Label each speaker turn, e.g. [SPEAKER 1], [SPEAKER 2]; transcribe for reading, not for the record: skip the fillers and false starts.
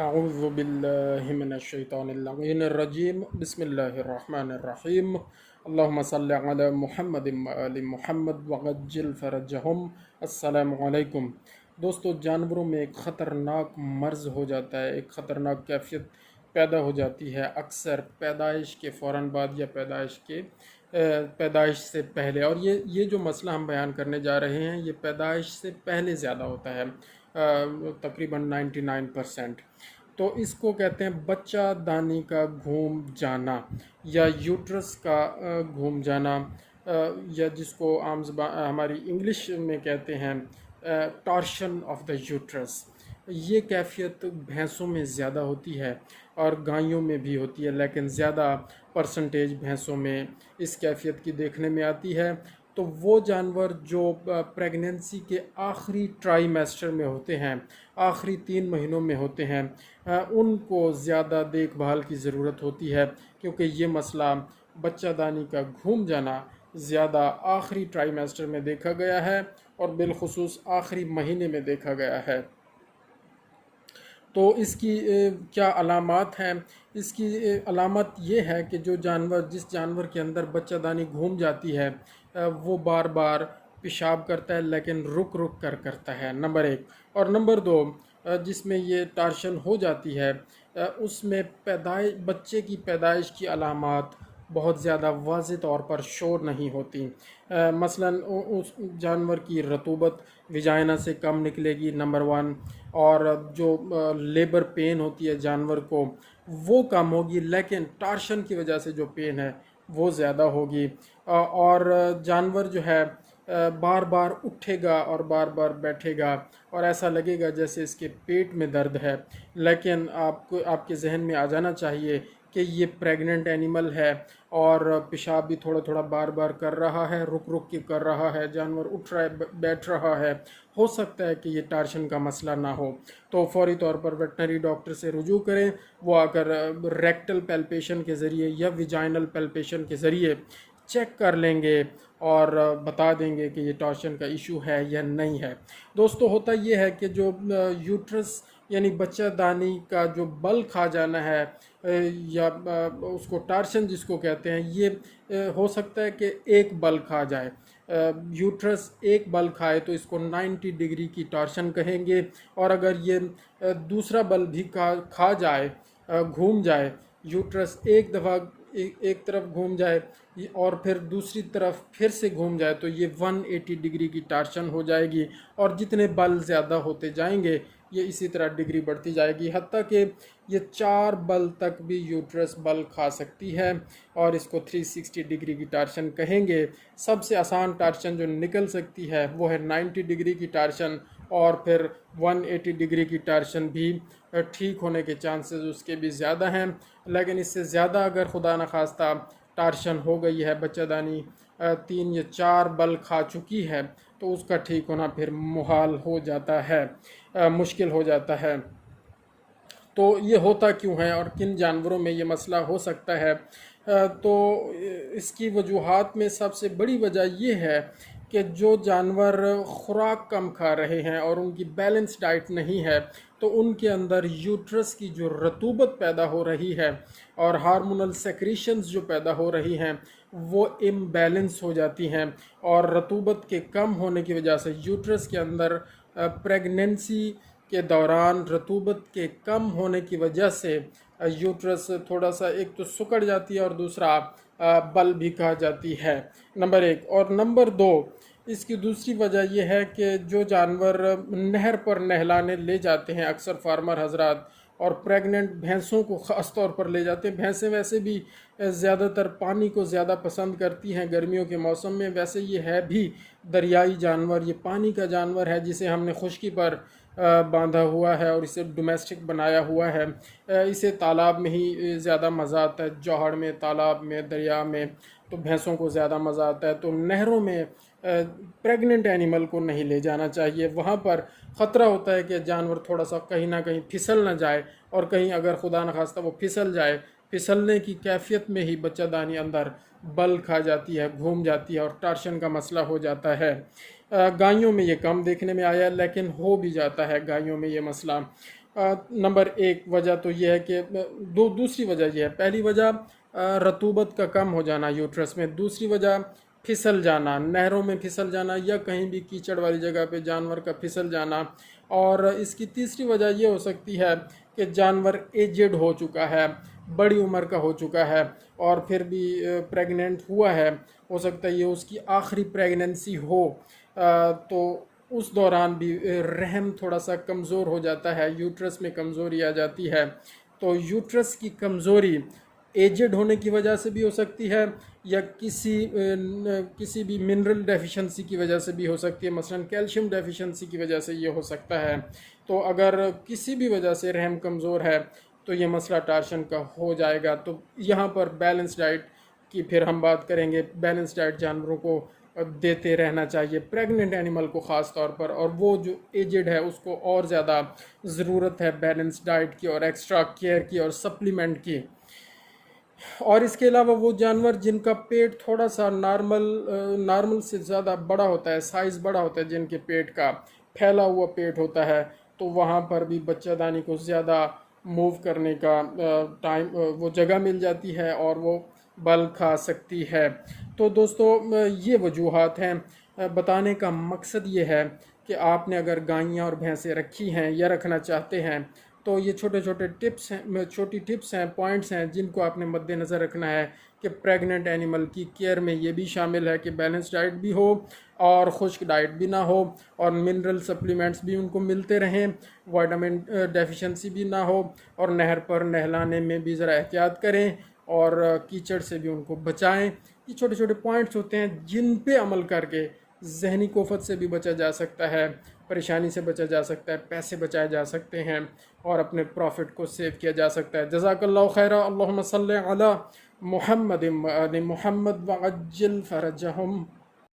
[SPEAKER 1] اعوذ باللہ من الشیطان اللعین الرجیم بسم اللہ الرحمن الرحیم اللہم صلی علی محمد وآل محمد وعجل فرجہم۔ السلام علیکم دوستو، جانوروں میں ایک خطرناک مرض ہو جاتا ہے، ایک خطرناک کیفیت پیدا ہو جاتی ہے اکثر پیدائش کے فوراً بعد یا پیدائش سے پہلے، اور یہ جو مسئلہ ہم بیان کرنے جا رہے ہیں یہ پیدائش سے پہلے زیادہ ہوتا ہے، تقریباً 99%۔ تو اس کو کہتے ہیں بچہ دانی کا گھوم جانا یا یوٹرس کا گھوم جانا، یا جس کو عام ہماری انگلش میں کہتے ہیں ٹارشن آف دا یوٹرس۔ یہ کیفیت بھینسوں میں زیادہ ہوتی ہے اور گائیوں میں بھی ہوتی ہے، لیکن زیادہ پرسنٹیج بھینسوں میں اس کیفیت کی دیکھنے میں آتی ہے۔ تو وہ جانور جو پریگننسی کے آخری ٹرائیمیسٹر میں ہوتے ہیں، آخری 3 مہینوں میں ہوتے ہیں، ان کو زیادہ دیکھ بھال کی ضرورت ہوتی ہے، کیونکہ یہ مسئلہ بچہ دانی کا گھوم جانا زیادہ آخری ٹرائیمیسٹر میں دیکھا گیا ہے اور بالخصوص آخری مہینے میں دیکھا گیا ہے۔ تو اس کی کیا علامات ہیں؟ اس کی علامت یہ ہے کہ جس جانور کے اندر بچہ دانی گھوم جاتی ہے وہ بار بار پیشاب کرتا ہے، لیکن رک رک کر کرتا ہے، نمبر 1۔ اور نمبر 2، جس میں یہ ٹارشن ہو جاتی ہے اس میں بچے کی پیدائش کی علامات بہت زیادہ واضح طور پر شور نہیں ہوتی۔ مثلاً اس جانور کی رطوبت ویجائنا سے کم نکلے گی، نمبر 1، اور جو لیبر پین ہوتی ہے جانور کو وہ کم ہوگی، لیکن ٹارشن کی وجہ سے جو پین ہے وہ زیادہ ہوگی، اور جانور جو ہے بار بار اٹھے گا اور بار بار بیٹھے گا اور ایسا لگے گا جیسے اس کے پیٹ میں درد ہے، لیکن آپ کے ذہن میں آ جانا چاہیے کہ یہ پریگننٹ اینیمل ہے اور پیشاب بھی تھوڑا تھوڑا بار بار کر رہا ہے، رک رک کے کر رہا ہے، جانور اٹھ رہا ہے، بیٹھ رہا ہے، ہو سکتا ہے کہ یہ ٹارشن کا مسئلہ نہ ہو۔ تو فوری طور پر ویٹنری ڈاکٹر سے رجوع کریں، وہ آ کر ریکٹل پیلپیشن کے ذریعے یا ویجائنل پیلپیشن کے ذریعے چیک کر لیں گے اور بتا دیں گے کہ یہ ٹارشن کا ایشو ہے یا نہیں ہے۔ دوستو، ہوتا یہ ہے کہ جو یوٹرس یعنی بچہ دانی کا جو بل کھا جانا ہے یا اس کو ٹارشن جس کو کہتے ہیں، یہ ہو سکتا ہے کہ ایک بل کھا جائے، یوٹرس ایک بل کھائے تو اس کو 90 ڈگری کی ٹارشن کہیں گے، اور اگر یہ دوسرا بل بھی کھا جائے، گھوم جائے، یوٹرس ایک دفعہ ایک طرف گھوم جائے اور پھر دوسری طرف پھر سے گھوم جائے تو یہ 180 ڈگری کی ٹارشن ہو جائے گی، اور جتنے بل زیادہ ہوتے جائیں گے یہ اسی طرح ڈگری بڑھتی جائے گی، حتیٰ کہ یہ 4 بل تک بھی یوٹرس بل کھا سکتی ہے، اور اس کو 360 ڈگری کی ٹارشن کہیں گے۔ سب سے آسان ٹارشن جو نکل سکتی ہے وہ ہے 90 ڈگری کی ٹارشن، اور پھر 180 ڈگری کی ٹارشن بھی ٹھیک ہونے کے چانسز اس کے بھی زیادہ ہیں، لیکن اس سے زیادہ اگر خدا نخواستہ ٹارشن ہو گئی ہے، بچہ دانی 3 یا 4 بل کھا چکی ہے، تو اس کا ٹھیک ہونا پھر محال ہو جاتا ہے، مشکل ہو جاتا ہے۔ تو یہ ہوتا کیوں ہے اور کن جانوروں میں یہ مسئلہ ہو سکتا ہے؟ تو اس کی وجوہات میں سب سے بڑی وجہ یہ ہے کہ جو جانور خوراک کم کھا رہے ہیں اور ان کی بیلنس ڈائٹ نہیں ہے، تو ان کے اندر یوٹرس کی جو رطوبت پیدا ہو رہی ہے اور ہارمونل سیکریشنز جو پیدا ہو رہی ہیں وہ امبیلنس ہو جاتی ہیں، اور رطوبت کے کم ہونے کی وجہ سے یوٹرس کے اندر پریگننسی کے دوران رطوبت کے کم ہونے کی وجہ سے یوٹرس تھوڑا سا ایک تو سکڑ جاتی ہے اور دوسرا بل بھی کھا جاتی ہے، نمبر 1۔ اور نمبر 2، اس کی دوسری وجہ یہ ہے کہ جو جانور نہر پر نہلانے لے جاتے ہیں اکثر فارمر حضرات، اور پریگننٹ بھینسوں کو خاص طور پر لے جاتے ہیں، بھینسیں ویسے بھی زیادہ تر پانی کو زیادہ پسند کرتی ہیں گرمیوں کے موسم میں، ویسے یہ ہے بھی دریائی جانور، یہ پانی کا جانور ہے جسے ہم نے خشکی پر باندھا ہوا ہے اور اسے ڈومیسٹک بنایا ہوا ہے، اسے تالاب میں ہی زیادہ مزہ آتا ہے، جوہڑ میں، تالاب میں، دریا میں تو بھینسوں کو زیادہ مزہ آتا ہے، تو نہروں میں پریگننٹ اینیمل کو نہیں لے جانا چاہیے، وہاں پر خطرہ ہوتا ہے کہ جانور تھوڑا سا کہیں نہ کہیں پھسل نہ جائے، اور کہیں اگر خدا نخواستہ وہ پھسل جائے، پھسلنے کی کیفیت میں ہی بچہ دانی اندر بل کھا جاتی ہے، گھوم جاتی ہے اور ٹارشن کا مسئلہ ہو جاتا ہے۔ گائیوں میں یہ کم دیکھنے میں آیا، لیکن ہو بھی جاتا ہے گائیوں میں یہ مسئلہ۔ نمبر ایک وجہ تو یہ ہے کہ دوسری وجہ یہ ہے، پہلی وجہ رطوبت کا کم ہو جانا یوٹرس میں، دوسری وجہ پھسل جانا، نہروں میں پھسل جانا یا کہیں بھی کیچڑ والی جگہ پہ جانور کا پھسل جانا، اور اس کی تیسری وجہ یہ ہو سکتی ہے کہ جانور ایجڈ ہو چکا ہے، بڑی عمر کا ہو چکا ہے اور پھر بھی پریگننٹ ہوا ہے، ہو سکتا ہے یہ اس کی آخری پریگننسی ہو، تو اس دوران بھی رحم تھوڑا سا کمزور ہو جاتا ہے، یوٹرس میں کمزوری آ جاتی ہے۔ تو یوٹرس کی کمزوری ایجڈ ہونے کی وجہ سے بھی ہو سکتی ہے یا کسی بھی منرل ڈیفیشنسی کی وجہ سے بھی ہو سکتی ہے، مثلا کیلشیم ڈیفیشنسی کی وجہ سے یہ ہو سکتا ہے۔ تو اگر کسی بھی وجہ سے رحم کمزور ہے تو یہ مسئلہ ٹارشن کا ہو جائے گا۔ تو یہاں پر بیلنس ڈائٹ کی پھر ہم بات کریں گے، بیلنس ڈائٹ جانوروں کو دیتے رہنا چاہیے، پریگننٹ اینیمل کو خاص طور پر، اور وہ جو ایجڈ ہے اس کو اور زیادہ ضرورت ہے بیلنس ڈائٹ کی اور ایکسٹرا کیئر کی اور سپلیمنٹ کی۔ اور اس کے علاوہ وہ جانور جن کا پیٹ تھوڑا سا نارمل سے زیادہ بڑا ہوتا ہے، سائز بڑا ہوتا ہے، جن کے پیٹ کا پھیلا ہوا پیٹ ہوتا ہے، تو وہاں پر بھی بچہ دانی کو زیادہ موو کرنے کا ٹائم، وہ جگہ مل جاتی ہے اور وہ بل کھا سکتی ہے۔ تو دوستو یہ وجوہات ہیں، بتانے کا مقصد یہ ہے کہ آپ نے اگر گائیاں اور بھینسیں رکھی ہیں یا رکھنا چاہتے ہیں تو یہ چھوٹے چھوٹے چھوٹی ٹپس ہیں، پوائنٹس ہیں جن کو آپ نے مد نظر رکھنا ہے کہ پریگننٹ اینیمل کی کیئر میں یہ بھی شامل ہے کہ بیلنس ڈائٹ بھی ہو اور خشک ڈائٹ بھی نہ ہو، اور منرل سپلیمنٹس بھی ان کو ملتے رہیں، وائٹامن ڈیفیشنسی بھی نہ ہو، اور نہر پر نہلانے میں بھی ذرا احتیاط کریں اور کیچڑ سے بھی ان کو بچائیں۔ یہ چھوٹے چھوٹے پوائنٹس ہوتے ہیں جن پہ عمل کر کے ذہنی کوفت سے بھی بچا جا سکتا ہے، پریشانی سے بچا جا سکتا ہے، پیسے بچائے جا سکتے ہیں اور اپنے پروفٹ کو سیو کیا جا سکتا ہے۔ جزاک اللہ خیرہ، اللہم صلی علی محمد و آل محمد وعجل فرجہم۔